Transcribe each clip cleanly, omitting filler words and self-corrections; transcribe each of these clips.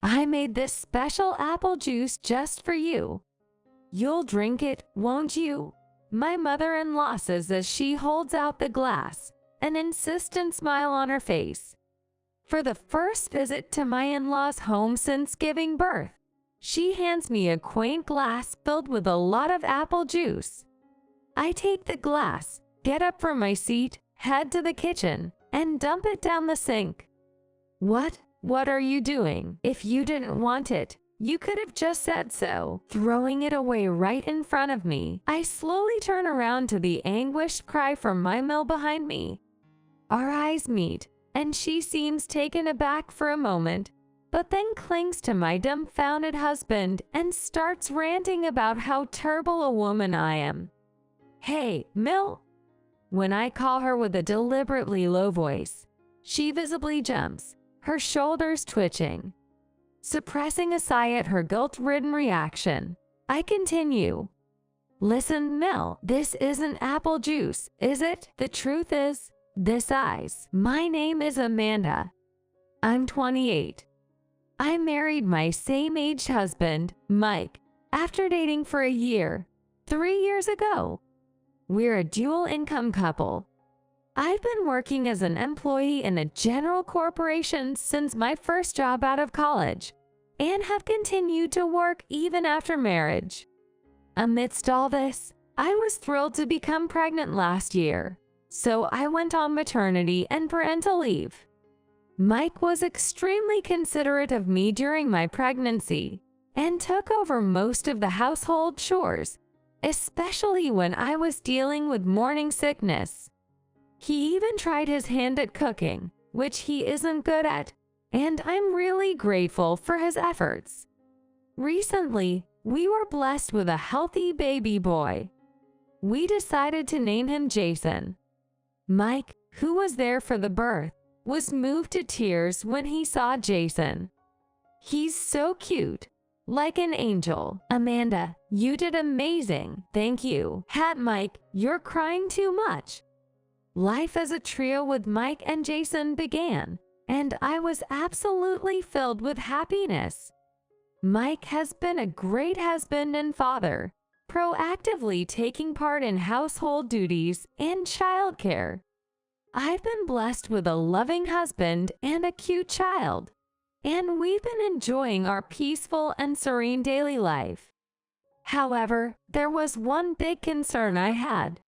I made this special apple juice just for you. You'll drink it, won't you?" My mother-in-law says as she holds out the glass, an insistent smile on her face. For the first visit to my in-laws' home since giving birth, she hands me a quaint glass filled with a lot of apple juice. I take the glass, get up from my seat, head to the kitchen, and dump it down the sink. What are you doing? If you didn't want it, you could have just said so." Throwing it away right in front of me, I slowly turn around to the anguished cry from my mill behind me. Our eyes meet, and she seems taken aback for a moment, but then clings to my dumbfounded husband and starts ranting about how terrible a woman I am. "Hey, Mill!" When I call her with a deliberately low voice, she visibly jumps, her shoulders twitching. Suppressing a sigh at her guilt-ridden reaction, I continue. "Listen, Mill, this isn't apple juice, is it? The truth is, this is. My name is Amanda. I'm 28. I married my same-age husband, Mike, after dating for a year, 3 years ago. We're a dual-income couple. I've been working as an employee in a general corporation since my first job out of college, and have continued to work even after marriage. Amidst all this, I was thrilled to become pregnant last year, so I went on maternity and parental leave. Mike was extremely considerate of me during my pregnancy and took over most of the household chores, especially when I was dealing with morning sickness. He even tried his hand at cooking, which he isn't good at, and I'm really grateful for his efforts. Recently, we were blessed with a healthy baby boy. We decided to name him Jason. Mike, who was there for the birth, was moved to tears when he saw Jason. He's so cute, like an angel. "Amanda, you did amazing, thank you." "Hat Mike, you're crying too much." Life as a trio with Mike and Jason began, and I was absolutely filled with happiness. Mike has been a great husband and father, proactively taking part in household duties and childcare. I've been blessed with a loving husband and a cute child, and we've been enjoying our peaceful and serene daily life. However, there was one big concern I had.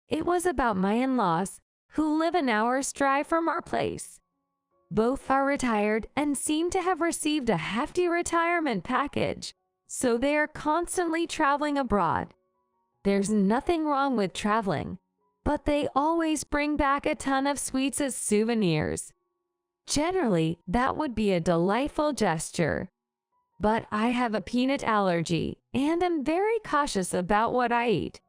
It was about my in-laws, who live an hour's drive from our place. Both are retired and seem to have received a hefty retirement package, so they are constantly traveling abroad. There's nothing wrong with traveling, but they always bring back a ton of sweets as souvenirs. Generally, that would be a delightful gesture. But I have a peanut allergy and am very cautious about what I eat.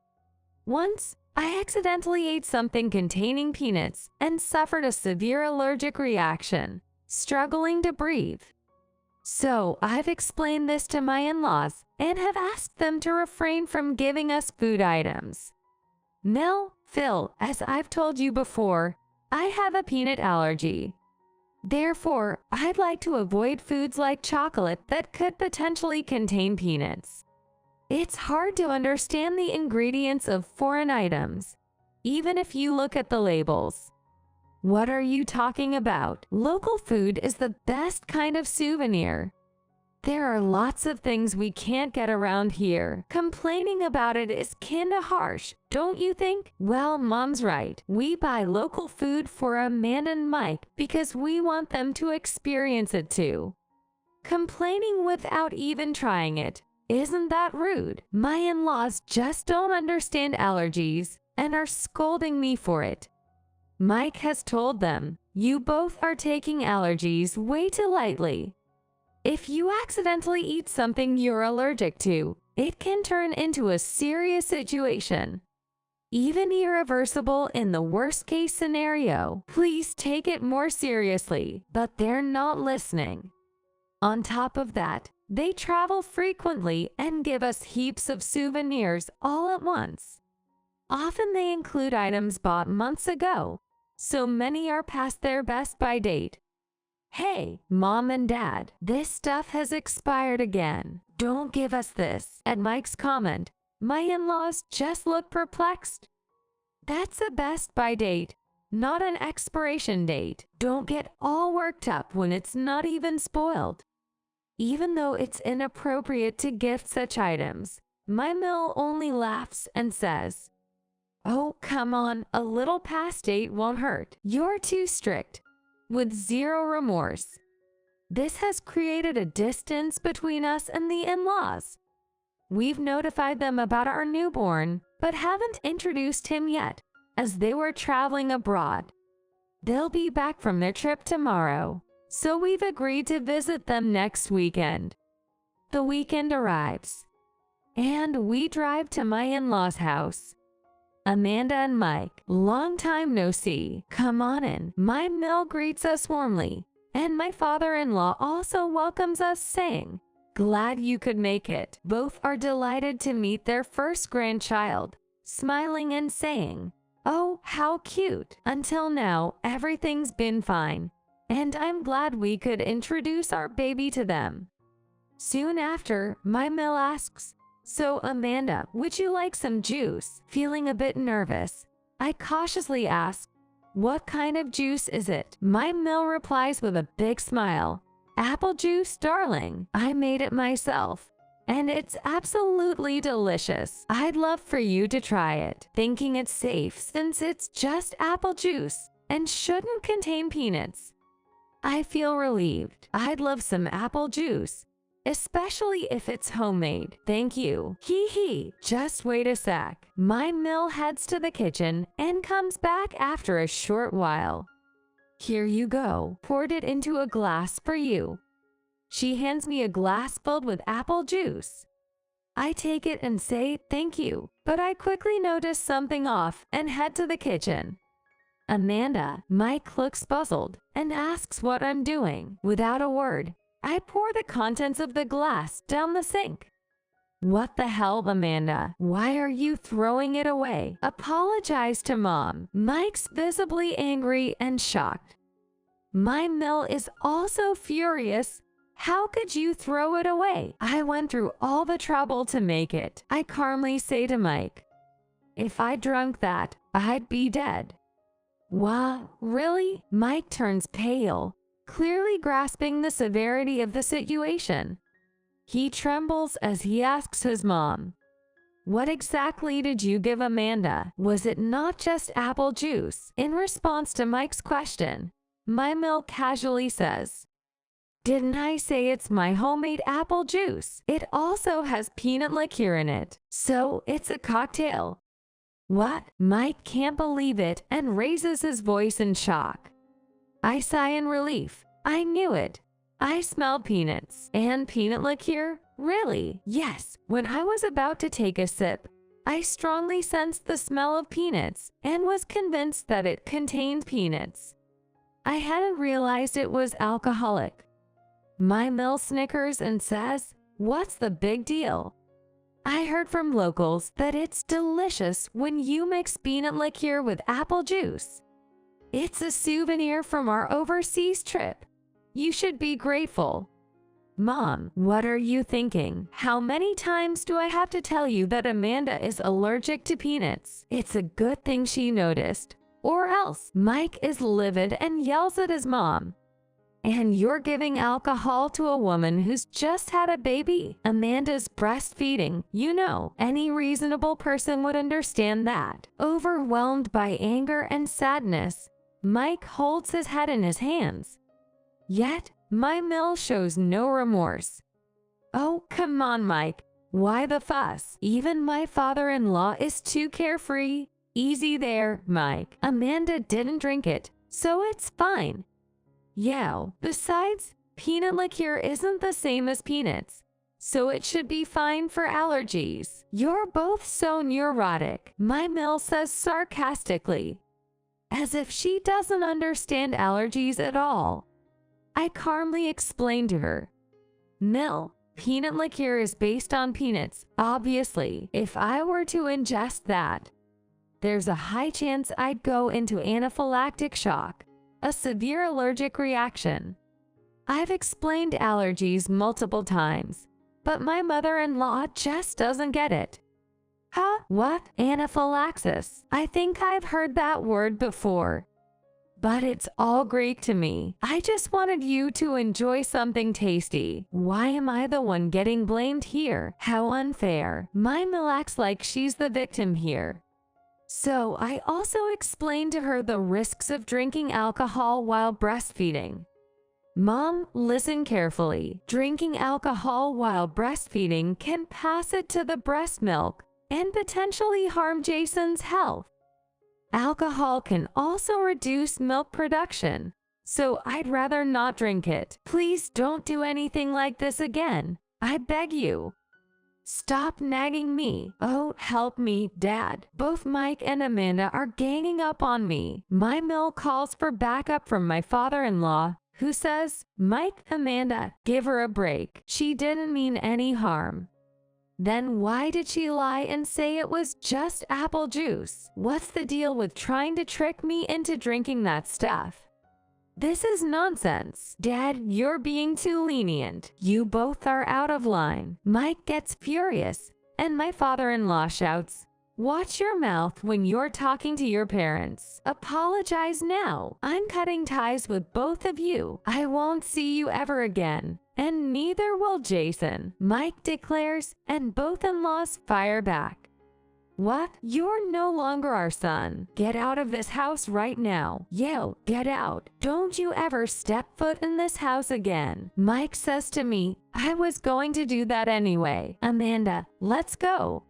Once, I accidentally ate something containing peanuts and suffered a severe allergic reaction, struggling to breathe. So I've explained this to my in-laws and have asked them to refrain from giving us food items. Phil, as I've told you before, I have a peanut allergy. Therefore, I'd like to avoid foods like chocolate that could potentially contain peanuts. It's hard to understand the ingredients of foreign items, even if you look at the labels. What are you talking about? Local food is the best kind of souvenir. There are lots of things we can't get around here. Complaining about it is kinda harsh, don't you think? Well, Mom's right. We buy local food for Amanda and Mike because we want them to experience it too. Complaining without even trying it. Isn't that rude? My in-laws just don't understand allergies and are scolding me for it. Mike has told them, "You both are taking allergies way too lightly. If you accidentally eat something you're allergic to, it can turn into a serious situation, even irreversible in the worst-case scenario. Please take it more seriously." But they're not listening. On top of that, they travel frequently and give us heaps of souvenirs all at once. Often they include items bought months ago, so many are past their best-by date. "Hey, Mom and Dad, this stuff has expired again. Don't give us this." At Mike's comment, my in-laws just look perplexed. That's a best by date, not an expiration date. Don't get all worked up when it's not even spoiled. Even though it's inappropriate to gift such items, my Mill only laughs and says, "Oh, come on, a little past date won't hurt. You're too strict," with zero remorse. This has created a distance between us and the in-laws. We've notified them about our newborn, but haven't introduced him yet, as they were traveling abroad. They'll be back from their trip tomorrow, so we've agreed to visit them next weekend. The weekend arrives, and we drive to my in-laws' house. Amanda and Mike, long time no see, come on in. My Mill greets us warmly, and my father-in-law also welcomes us, saying, "Glad you could make it." Both are delighted to meet their first grandchild, smiling and saying, "Oh, how cute." Until now, everything's been fine, and I'm glad we could introduce our baby to them. Soon after, my Mill asks, "So, Amanda, would you like some juice?" Feeling a bit nervous, I cautiously ask, "What kind of juice is it?" My Mill replies with a big smile, "Apple juice, darling. I made it myself, and it's absolutely delicious. I'd love for you to try it." Thinking it's safe since it's just apple juice and shouldn't contain peanuts, I feel relieved. I'd love some apple juice, especially if it's homemade. "Thank you." Hee hee. Just wait a sec. My Mill heads to the kitchen and comes back after a short while. "Here you go. Poured it into a glass for you." She hands me a glass filled with apple juice. I take it and say thank you, but I quickly notice something off and head to the kitchen. "Amanda," Mike looks puzzled and asks what I'm doing. Without a word, I pour the contents of the glass down the sink. "What the hell, Amanda? Why are you throwing it away? Apologize to Mom." Mike's visibly angry and shocked. My Mill is also furious. "How could you throw it away? I went through all the trouble to make it." I calmly say to Mike, "If I drunk that, I'd be dead." "What? Really?" Mike turns pale, clearly grasping the severity of the situation. He trembles as he asks his mom, "What exactly did you give Amanda? Was it not just apple juice?" In response to Mike's question, my Mill casually says, "Didn't I say it's my homemade apple juice? It also has peanut liqueur in it, so it's a cocktail." "What?" Mike can't believe it and raises his voice in shock. I sigh in relief. I knew it. I smell peanuts. And peanut liqueur? Really? Yes. When I was about to take a sip, I strongly sensed the smell of peanuts and was convinced that it contained peanuts. I hadn't realized it was alcoholic. My Mill snickers and says, "What's the big deal? I heard from locals that it's delicious when you mix peanut liqueur with apple juice. It's a souvenir from our overseas trip. You should be grateful." "Mom, what are you thinking? How many times do I have to tell you that Amanda is allergic to peanuts? It's a good thing she noticed, or else." Mike is livid and yells at his mom, "And you're giving alcohol to a woman who's just had a baby? Amanda's breastfeeding, you know. Any reasonable person would understand that." Overwhelmed by anger and sadness, Mike holds his head in his hands. Yet, my Mill shows no remorse. "Oh, come on, Mike. Why the fuss? Even my father-in-law is too carefree." "Easy there, Mike. Amanda didn't drink it, so it's fine." "Yeah, besides, peanut liqueur isn't the same as peanuts, so it should be fine for allergies." "You're both so neurotic," my Mill says sarcastically, as if she doesn't understand allergies at all. I calmly explain to her, "Mill, peanut liqueur is based on peanuts. Obviously, if I were to ingest that, there's a high chance I'd go into anaphylactic shock, a severe allergic reaction. I've explained allergies multiple times, but my mother-in-law just doesn't get it. Huh? What? Anaphylaxis. I think I've heard that word before. But it's all Greek to me. I just wanted you to enjoy something tasty. Why am I the one getting blamed here? How unfair. Mom acts like she's the victim here. So I also explained to her the risks of drinking alcohol while breastfeeding. Mom, listen carefully. Drinking alcohol while breastfeeding can pass it to the breast milk and potentially harm Jason's health. Alcohol can also reduce milk production, so I'd rather not drink it. Please don't do anything like this again. I beg you. Stop nagging me. Oh, help me, Dad. Both Mike and Amanda are ganging up on me. My mill calls for backup from my father-in-law, who says, Mike, Amanda, give her a break. She didn't mean any harm. Then why did she lie and say it was just apple juice? What's the deal with trying to trick me into drinking that stuff? This is nonsense. Dad, you're being too lenient. You both are out of line. Mike gets furious, and my father-in-law shouts, watch your mouth when you're talking to your parents. Apologize now. I'm cutting ties with both of you. I won't see you ever again. And neither will Jason, Mike declares, and both in-laws fire back. What? You're no longer our son. Get out of this house right now. Yo, get out. Don't you ever step foot in this house again. Mike says to me, I was going to do that anyway. Amanda, let's go.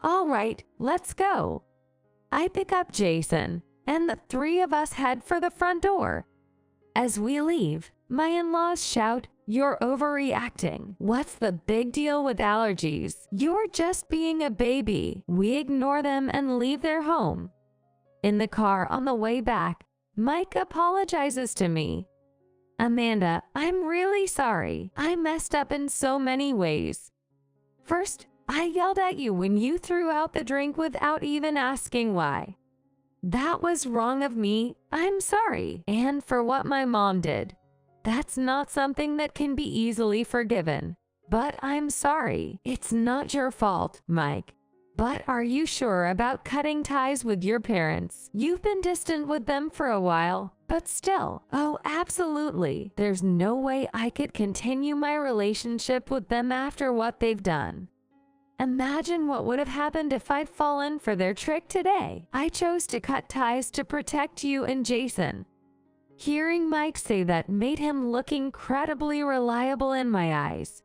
All right, let's go. I pick up Jason, and the three of us head for the front door. As we leave, my in-laws shout, you're overreacting. What's the big deal with allergies? You're just being a baby. We ignore them and leave their home. In the car on the way back, Mike apologizes to me. Amanda, I'm really sorry. I messed up in so many ways. First, I yelled at you when you threw out the drink without even asking why. That was wrong of me. I'm sorry. And for what my mom did. That's not something that can be easily forgiven. But I'm sorry. It's not your fault, Mike. But are you sure about cutting ties with your parents? You've been distant with them for a while, but still. Oh, absolutely. There's no way I could continue my relationship with them after what they've done. Imagine what would have happened if I'd fallen for their trick today. I chose to cut ties to protect you and Jason. Hearing Mike say that made him look incredibly reliable in my eyes.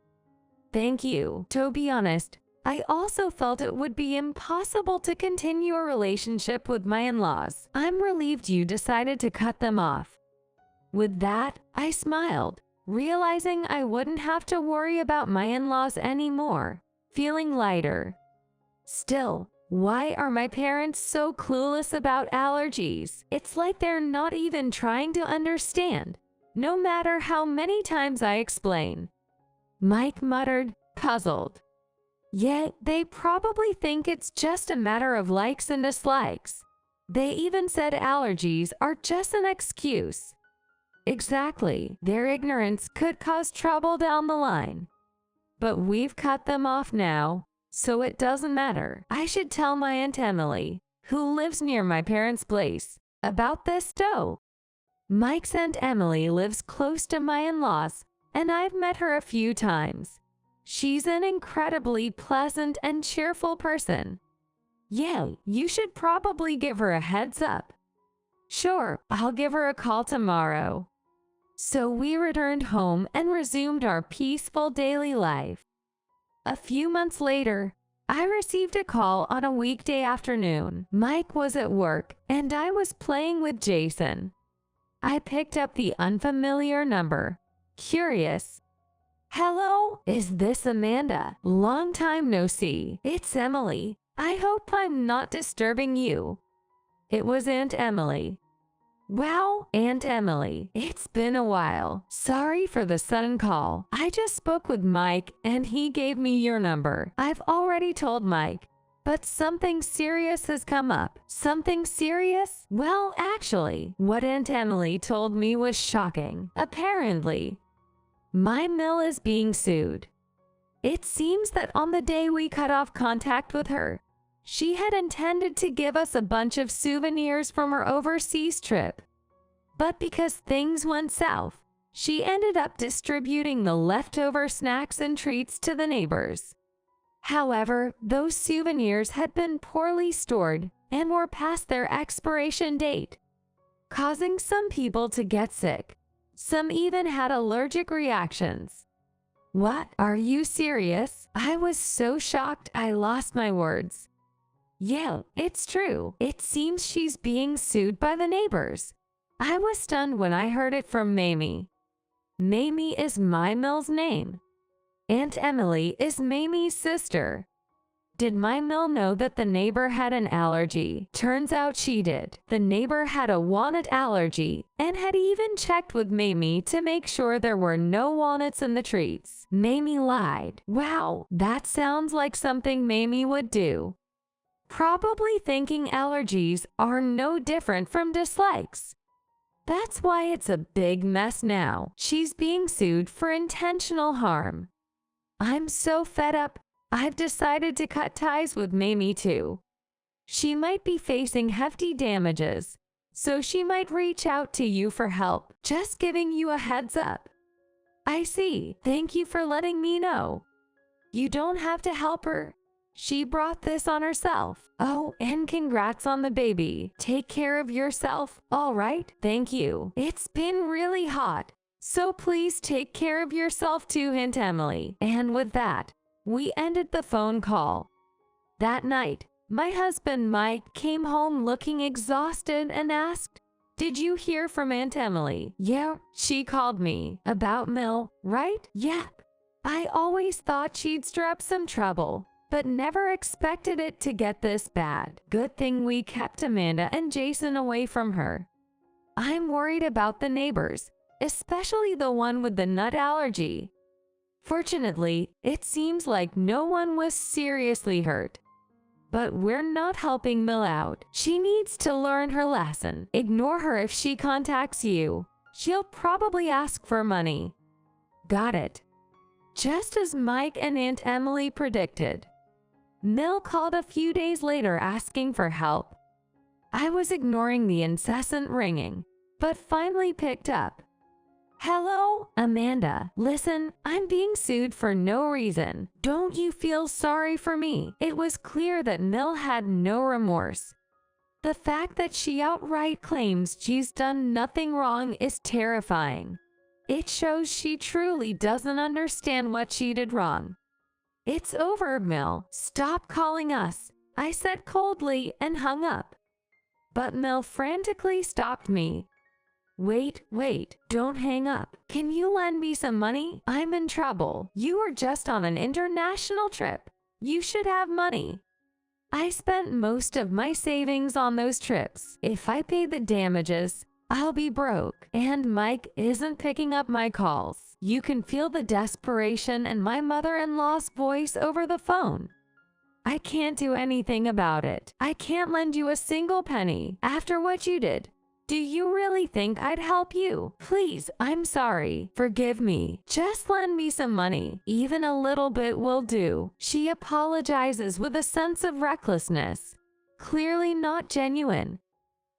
Thank you. To be honest, I also felt it would be impossible to continue a relationship with my in-laws. I'm relieved you decided to cut them off. With that, I smiled, realizing I wouldn't have to worry about my in-laws anymore, feeling lighter. Still, why are my parents so clueless about allergies? It's like they're not even trying to understand, no matter how many times I explain. Mike muttered, puzzled. Yet, they probably think it's just a matter of likes and dislikes. They even said allergies are just an excuse. Exactly, their ignorance could cause trouble down the line. But we've cut them off now. So it doesn't matter. I should tell my Aunt Emily, who lives near my parents' place, about this though. Mike's Aunt Emily lives close to my in-laws, and I've met her a few times. She's an incredibly pleasant and cheerful person. Yeah, you should probably give her a heads up. Sure, I'll give her a call tomorrow. So we returned home and resumed our peaceful daily life. A few months later, I received a call on a weekday afternoon. Mike was at work, and I was playing with Jason. I picked up the unfamiliar number, curious. Hello, is this Amanda? Long time no see. It's Emily. I hope I'm not disturbing you. It was Aunt Emily. Wow, Aunt Emily, it's been a while. Sorry for the sudden call. I just spoke with Mike and he gave me your number. I've already told Mike, but something serious has come up. Something serious? Well, actually, what Aunt Emily told me was shocking. Apparently, My mill is being sued. It seems that on the day we cut off contact with her, she had intended to give us a bunch of souvenirs from her overseas trip. But because things went south, she ended up distributing the leftover snacks and treats to the neighbors. However, those souvenirs had been poorly stored and were past their expiration date, causing some people to get sick. Some even had allergic reactions. What? Are you serious? I was so shocked I lost my words. Yeah, it's true. It seems she's being sued by the neighbors. I was stunned when I heard it from Mamie. Mamie is my mill's name. Aunt Emily is Mamie's sister. Did my mill know that the neighbor had an allergy? Turns out she did. The neighbor had a walnut allergy and had even checked with Mamie to make sure there were no walnuts in the treats. Mamie lied. Wow, that sounds like something Mamie would do. Probably thinking allergies are no different from dislikes. That's why it's a big mess now. She's being sued for intentional harm. I'm so fed up. I've decided to cut ties with Mamie too. She might be facing hefty damages, so she might reach out to you for help. Just giving you a heads up. I see. Thank you for letting me know. You don't have to help her. She brought this on herself. Oh, and congrats on the baby. Take care of yourself, all right? Thank you. It's been really hot, so please take care of yourself too, Aunt Emily. And with that, we ended the phone call. That night, my husband Mike came home looking exhausted and asked, "Did you hear from Aunt Emily?" "Yeah, she called me. About Mill, right?" "Yep. I always thought she'd stir up some trouble, but never expected it to get this bad. Good thing we kept Amanda and Jason away from her. I'm worried about the neighbors, especially the one with the nut allergy." Fortunately, it seems like no one was seriously hurt. But we're not helping Mill out. She needs to learn her lesson. Ignore her if she contacts you. She'll probably ask for money. Got it. Just as Mike and Aunt Emily predicted, Mill called a few days later asking for help. I was ignoring the incessant ringing, but finally picked up. "Hello, Amanda. Listen, I'm being sued for no reason. Don't you feel sorry for me?" It was clear that Mill had no remorse. The fact that she outright claims she's done nothing wrong is terrifying. It shows she truly doesn't understand what she did wrong. "It's over, Mill. Stop calling us," I said coldly and hung up. But Mill frantically stopped me. Wait, don't hang up. Can you lend me some money? I'm in trouble. You were just on an international trip. You should have money. I spent most of my savings on those trips. If I pay the damages, I'll be broke. And Mike isn't picking up my calls. You can feel the desperation in my mother-in-law's voice over the phone. I can't do anything about it. I can't lend you a single penny after what you did. Do you really think I'd help you? Please, I'm sorry. Forgive me. Just lend me some money. Even a little bit will do. She apologizes with a sense of recklessness, clearly not genuine.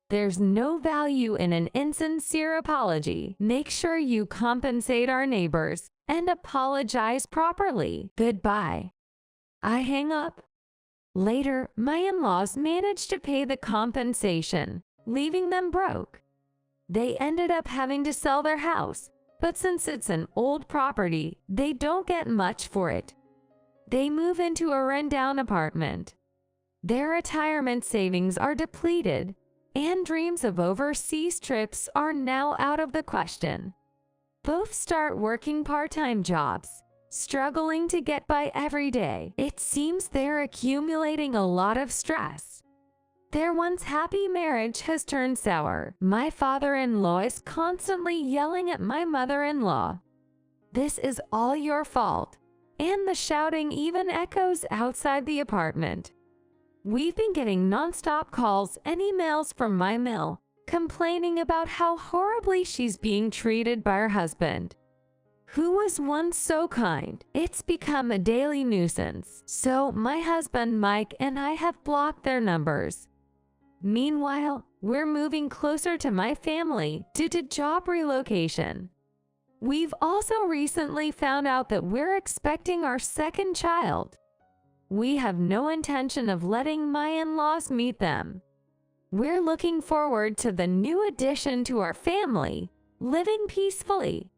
There's no value in an insincere apology. Make sure you compensate our neighbors and apologize properly. Goodbye. I hang up. Later, my in-laws managed to pay the compensation, leaving them broke. They ended up having to sell their house, but since it's an old property, they don't get much for it. They move into a rundown apartment. Their retirement savings are depleted, and dreams of overseas trips are now out of the question. Both start working part-time jobs, struggling to get by every day. It seems they're accumulating a lot of stress. Their once happy marriage has turned sour. My father-in-law is constantly yelling at my mother-in-law. "This is all your fault." And the shouting even echoes outside the apartment. We've been getting non-stop calls and emails from my mill, complaining about how horribly she's being treated by her husband, who was once so kind. It's become a daily nuisance, so my husband Mike and I have blocked their numbers. Meanwhile, we're moving closer to my family due to job relocation. We've also recently found out that we're expecting our second child. We have no intention of letting my in-laws meet them. We're looking forward to the new addition to our family, living peacefully.